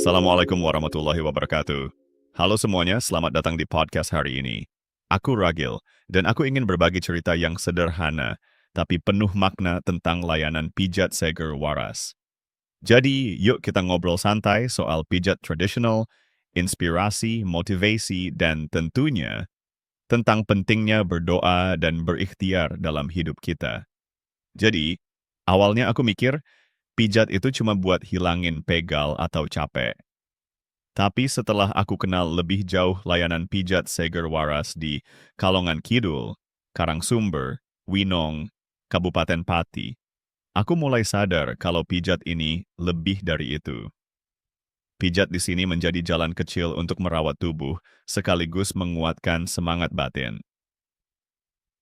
Assalamualaikum warahmatullahi wabarakatuh. Halo semuanya, selamat datang di podcast hari ini. Aku Ragil, dan aku ingin berbagi cerita yang sederhana, tapi penuh makna tentang layanan pijat seger waras. Jadi, yuk kita ngobrol santai soal pijat tradisional, inspirasi, motivasi, dan tentunya tentang pentingnya berdoa dan berikhtiar dalam hidup kita. Jadi, awalnya aku mikir, pijat itu cuma buat hilangin pegal atau capek. Tapi setelah aku kenal lebih jauh layanan pijat seger waras di Kalongan Kidul, Karangsumber, Winong, Kabupaten Pati, aku mulai sadar kalau pijat ini lebih dari itu. Pijat di sini menjadi jalan kecil untuk merawat tubuh, sekaligus menguatkan semangat batin.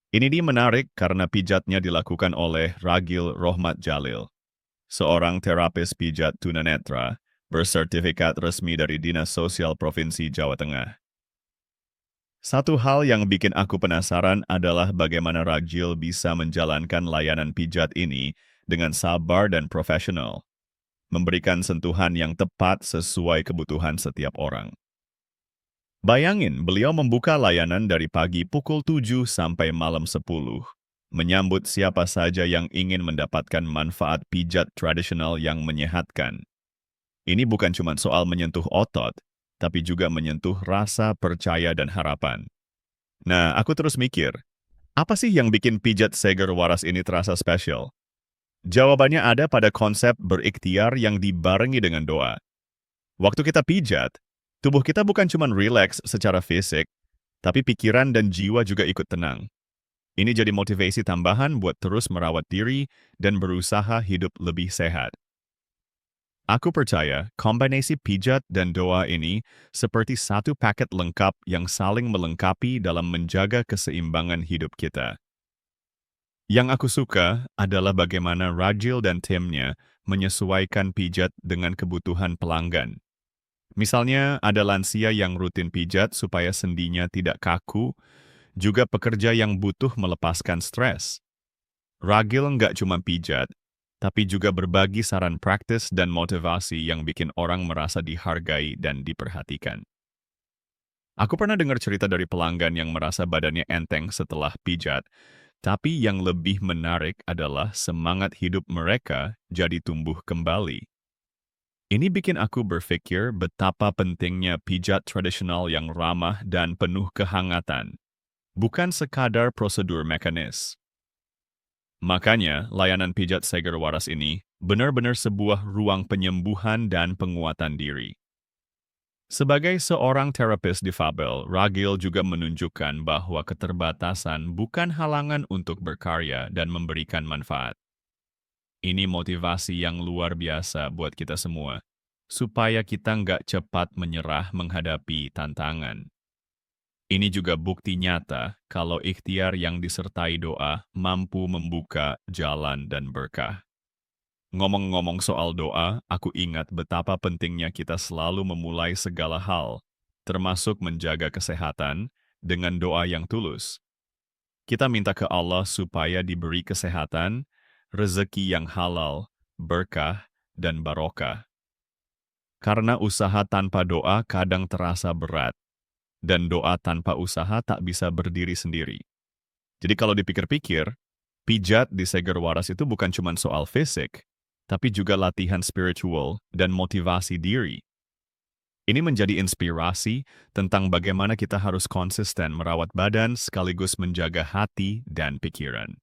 Ini dia menarik karena pijatnya dilakukan oleh Ragil Rohmat Jalil, seorang terapis pijat tunanetra, bersertifikat resmi dari Dinas Sosial Provinsi Jawa Tengah. Satu hal yang bikin aku penasaran adalah bagaimana Ragil bisa menjalankan layanan pijat ini dengan sabar dan profesional, memberikan sentuhan yang tepat sesuai kebutuhan setiap orang. Bayangin, beliau membuka layanan dari pagi pukul 7 sampai malam 10, menyambut siapa saja yang ingin mendapatkan manfaat pijat tradisional yang menyehatkan. Ini bukan cuma soal menyentuh otot, tapi juga menyentuh rasa percaya dan harapan. Nah, aku terus mikir, apa sih yang bikin pijat seger waras ini terasa spesial? Jawabannya ada pada konsep berikhtiar yang dibarengi dengan doa. Waktu kita pijat, tubuh kita bukan cuma rileks secara fisik, tapi pikiran dan jiwa juga ikut tenang. Ini jadi motivasi tambahan buat terus merawat diri dan berusaha hidup lebih sehat. Aku percaya kombinasi pijat dan doa ini seperti satu paket lengkap yang saling melengkapi dalam menjaga keseimbangan hidup kita. Yang aku suka adalah bagaimana Ragil dan timnya menyesuaikan pijat dengan kebutuhan pelanggan. Misalnya ada lansia yang rutin pijat supaya sendinya tidak kaku, juga pekerja yang butuh melepaskan stres. Ragil nggak cuma pijat, tapi juga berbagi saran praktis dan motivasi yang bikin orang merasa dihargai dan diperhatikan. Aku pernah dengar cerita dari pelanggan yang merasa badannya enteng setelah pijat, tapi yang lebih menarik adalah semangat hidup mereka jadi tumbuh kembali. Ini bikin aku berpikir betapa pentingnya pijat tradisional yang ramah dan penuh kehangatan, bukan sekadar prosedur mekanis. Makanya, layanan pijat seger waras ini benar-benar sebuah ruang penyembuhan dan penguatan diri. Sebagai seorang terapis difabel, Ragil juga menunjukkan bahwa keterbatasan bukan halangan untuk berkarya dan memberikan manfaat. Ini motivasi yang luar biasa buat kita semua, supaya kita nggak cepat menyerah menghadapi tantangan. Ini juga bukti nyata kalau ikhtiar yang disertai doa mampu membuka jalan dan berkah. Ngomong-ngomong soal doa, aku ingat betapa pentingnya kita selalu memulai segala hal, termasuk menjaga kesehatan, dengan doa yang tulus. Kita minta ke Allah supaya diberi kesehatan, rezeki yang halal, berkah, dan barokah. Karena usaha tanpa doa kadang terasa berat, dan doa tanpa usaha tak bisa berdiri sendiri. Jadi kalau dipikir-pikir, pijat di seger waras itu bukan cuma soal fisik, tapi juga latihan spiritual dan motivasi diri. Ini menjadi inspirasi tentang bagaimana kita harus konsisten merawat badan sekaligus menjaga hati dan pikiran.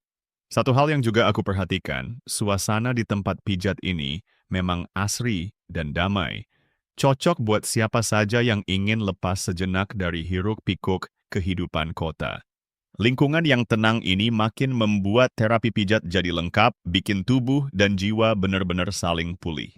Satu hal yang juga aku perhatikan, suasana di tempat pijat ini memang asri dan damai. Cocok buat siapa saja yang ingin lepas sejenak dari hiruk-pikuk kehidupan kota. Lingkungan yang tenang ini makin membuat terapi pijat jadi lengkap, bikin tubuh dan jiwa benar-benar saling pulih.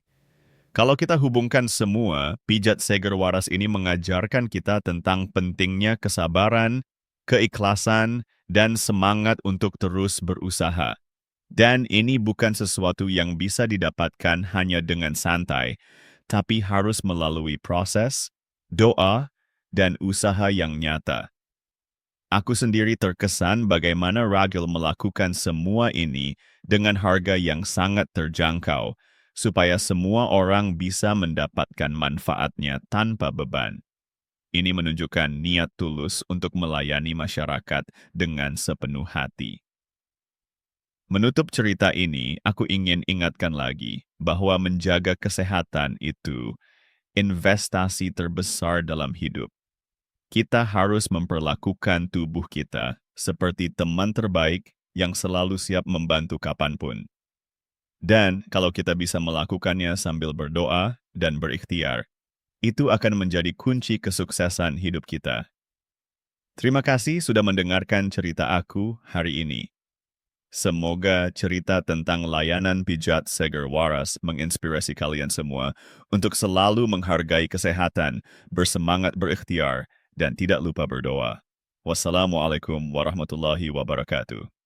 Kalau kita hubungkan semua, pijat seger waras ini mengajarkan kita tentang pentingnya kesabaran, keikhlasan, dan semangat untuk terus berusaha. Dan ini bukan sesuatu yang bisa didapatkan hanya dengan santai, tapi harus melalui proses, doa, dan usaha yang nyata. Aku sendiri terkesan bagaimana Ragil melakukan semua ini dengan harga yang sangat terjangkau, supaya semua orang bisa mendapatkan manfaatnya tanpa beban. Ini menunjukkan niat tulus untuk melayani masyarakat dengan sepenuh hati. Menutup cerita ini, aku ingin ingatkan lagi bahwa menjaga kesehatan itu investasi terbesar dalam hidup. Kita harus memperlakukan tubuh kita seperti teman terbaik yang selalu siap membantu kapanpun. Dan kalau kita bisa melakukannya sambil berdoa dan berikhtiar, itu akan menjadi kunci kesuksesan hidup kita. Terima kasih sudah mendengarkan cerita aku hari ini. Semoga cerita tentang layanan pijat seger waras menginspirasi kalian semua untuk selalu menghargai kesehatan, bersemangat berikhtiar, dan tidak lupa berdoa. Wassalamualaikum warahmatullahi wabarakatuh.